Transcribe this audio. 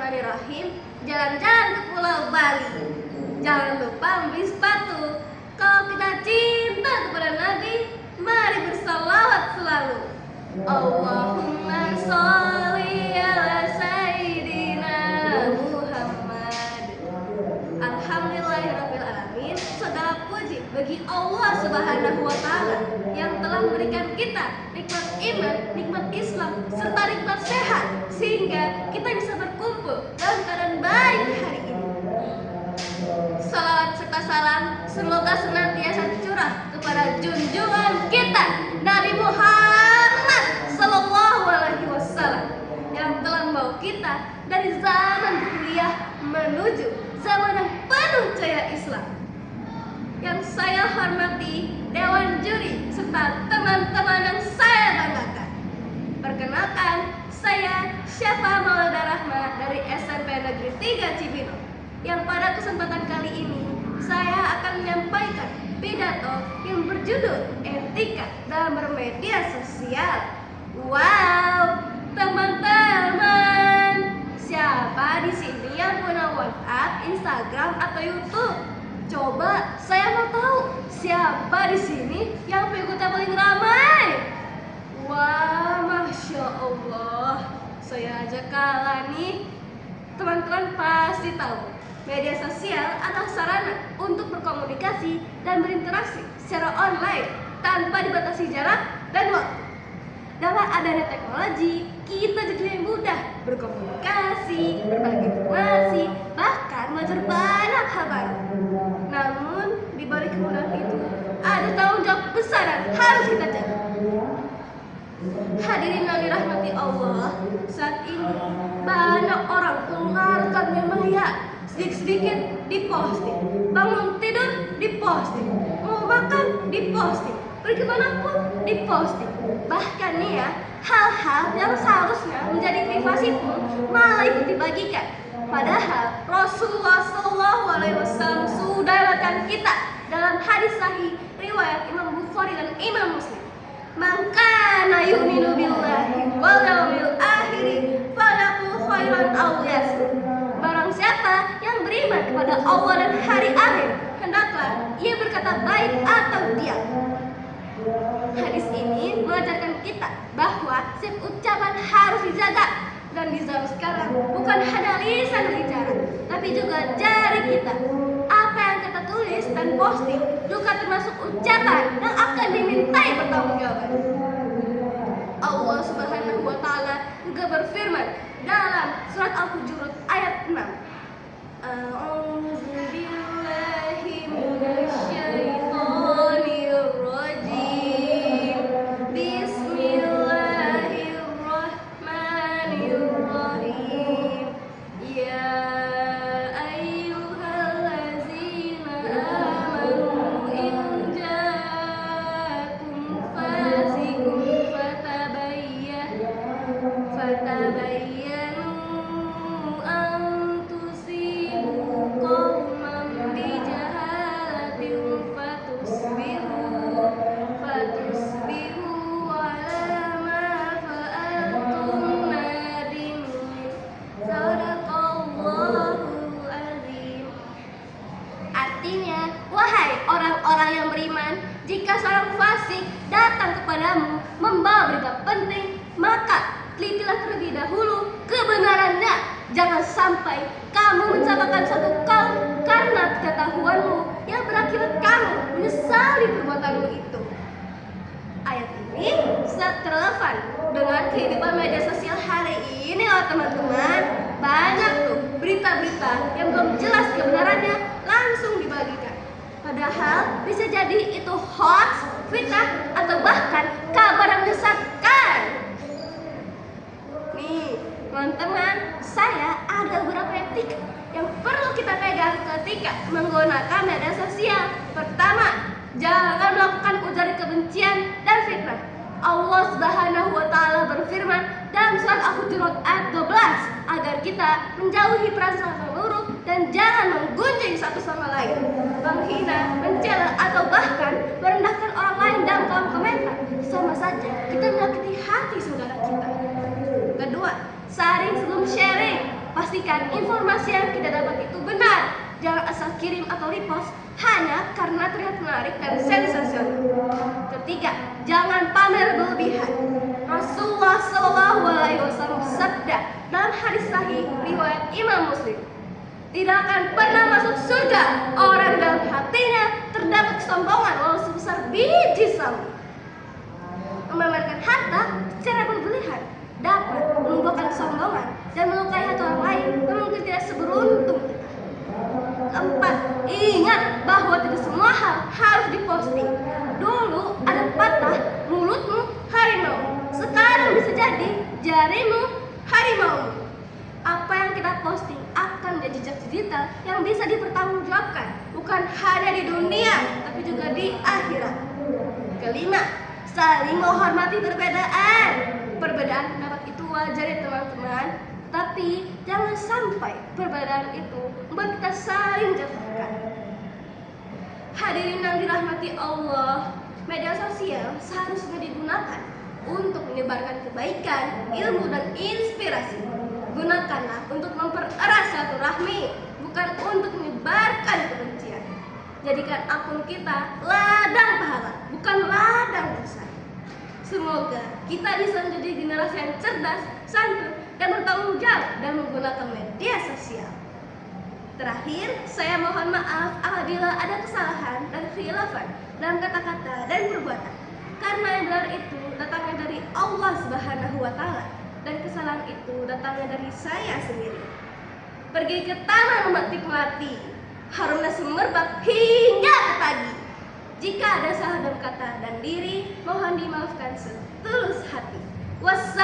Bismillahirrahmanirrahim. Jalan-jalan ke Pulau Bali. Jangan lupa beli sepatu. Kalau kita cinta kepada Nabi, mari bersalawat selalu. Allahumma sholli ala Sayyidina Muhammad. Alhamdulillahirabbil alamin. Segala puji bagi Allah Subhanahu wa taala yang telah memberikan kita nikmat iman, nikmat Islam, serta nikmat sehat sehingga kita bisa berkumpul dalam keadaan baik hari ini. Salawat serta salam semoga senantiasa tercurah kepada junjungan kita Nabi Muhammad Sallallahu Alaihi Wasallam yang telah membawa kita dari zaman jahiliyah menuju zaman yang penuh cahaya Islam. Yang saya hormati Dewan Juri serta teman-teman yang saya banggakan. Perkenalkan, saya Syafa Maulida Rahma dari SMP Negeri 3 Cibinong. Yang pada kesempatan kali ini saya akan menyampaikan pidato yang berjudul Etika dalam Bermedia Sosial. Wow, teman-teman, siapa di sini yang punya WhatsApp, Instagram atau YouTube? Coba saya mau tahu siapa di sini yang pengikutnya paling ramai. Wah, masya Allah, saya aja kalah nih. Teman-teman pasti tahu media sosial adalah sarana untuk berkomunikasi dan berinteraksi secara online tanpa dibatasi jarak dan waktu. Dengan adanya teknologi, kita jadi lebih mudah berkomunikasi, berbagi informasi, bahkan belajar banyak hal baru. Namun, di balik kemudahan itu, ada tanggung jawab besar yang harus kita jaga. Hadirin yang dirahmati Allah, saat ini banyak orang mengeluarkan memaya, sedikit-sedikit diposting, bangun tidur diposting, mau makan diposting, pergi kemanapun diposting. Bahkan nih ya, hal-hal yang seharusnya menjadi privasi pun malah ikut dibagikan. Padahal Rasulullah SAW sudah mengatakan kita dalam hadis sahih riwayat Imam Bukhari dan Imam Muslim. Man kana yu'minu billahi wal yawmil akhir falyaqul khairan aw liyasmut. Barang siapa yang beriman kepada Allah dan hari akhir, hendaklah ia berkata baik atau diam. Hadis ini mengajarkan kita bahwa setiap ucapan harus dijaga. Dan di zaman sekarang bukan hanya lisan berbicara, tapi juga jari kita. Apa yang kita tulis dan posting juga termasuk ucapan yang akan dimintai pertanggungjawaban. Allah Subhanahu wa taala juga berfirman dalam surat Al-Hujurat ayat 6. A'udzu billahi minasyaitonir rajim. Bismillahirrahmanirrahim. Ya ayyuhallazina amanu in ja'akum fasiqun fatabayyanu an tusibu qauman bijahalatin fatusbihu ala ma fa'altum nadimin. Sadaqallahul azim. Artinya, wahai orang-orang yang beriman, jika seorang fasik datang kepadamu membawa berita penting, maka telitilah terlebih dahulu kebenarannya. Jangan sampai kamu mencapakan suatu kaum karena ketahuanmu yang berakibat kamu menyesali perbuatanmu itu. Ayat ini sangat relevan dengan kehidupan media sosial hari ini loh teman-teman. Banyak tuh berita-berita yang belum jelas kebenarannya langsung dibagikan. Padahal bisa jadi itu hoax, fitnah, atau bahkan kabar yang menyesatkan. Nih, teman-teman, saya ada beberapa etika yang perlu kita pegang ketika menggunakan media sosial. Pertama, jangan melakukan ujaran kebencian dan fitnah. Allah Subhanahu wa taala berfirman dalam surat Al-Hujurat ayat 12 agar kita menjauhi prasangka buruk dan jangan menggunjing satu sama lain, menghina, mencela atau bahkan merendahkan orang lain dalam kolom komentar. Sama saja kita menyakiti hati saudara kita. Kedua, saring sebelum sharing. pastikan informasi yang kita dapat itu benar. Jangan asal kirim atau repost hanya karena terlihat menarik dan sensasional. Ketiga, jangan pamer berlebihan. Rasulullah SAW bersabda dalam hadis sahih riwayat Imam Muslim, tidak akan pernah masuk surga orang dalam hatinya terdapat kesombongan walau sebesar biji sawi. Memamerkan harta secara berlebihan dapat menumbuhkan kesombongan dan melukai hati orang lain yang mungkin tidak seberuntung. Keempat, ingat bahwa tidak semua hal harus diposting. Dulu ada patah, mulutmu harimau. Sekarang bisa jadi jarimu harimau. Apa yang kita posting akan menjadi jejak digital yang bisa dipertanggungjawabkan, bukan hanya di dunia, tapi juga di akhirat. Kelima, saling menghormati perbedaan. Perbedaan pendapat itu wajar ya teman-teman, tapi jangan sampai perbedaan itu membuat kita saling jatuhkan. Hadirin yang dirahmati Allah, media sosial seharusnya digunakan untuk menyebarkan kebaikan, ilmu, dan inspirasi. Gunakanlah untuk mempererat silaturahmi, bukan untuk menyebarkan kebencian. Jadikan akun kita ladang pahala, bukan ladang dosa. Semoga kita bisa menjadi generasi yang cerdas, santun, dan bertanggung jawab dalam menggunakan media sosial. Terakhir, saya mohon maaf apabila ada kesalahan dan kekhilafan dalam kata-kata dan perbuatan. Karena yang benar itu datangnya dari Allah Subhanahu wa Ta'ala, dan kesalahan itu datangnya dari saya sendiri. Pergi ke taman memetik melati, harumnya semerbak hingga ke pagi. Jika ada salah dalam kata dan diri, mohon dimaafkan setulus hati. Wassalamualaikum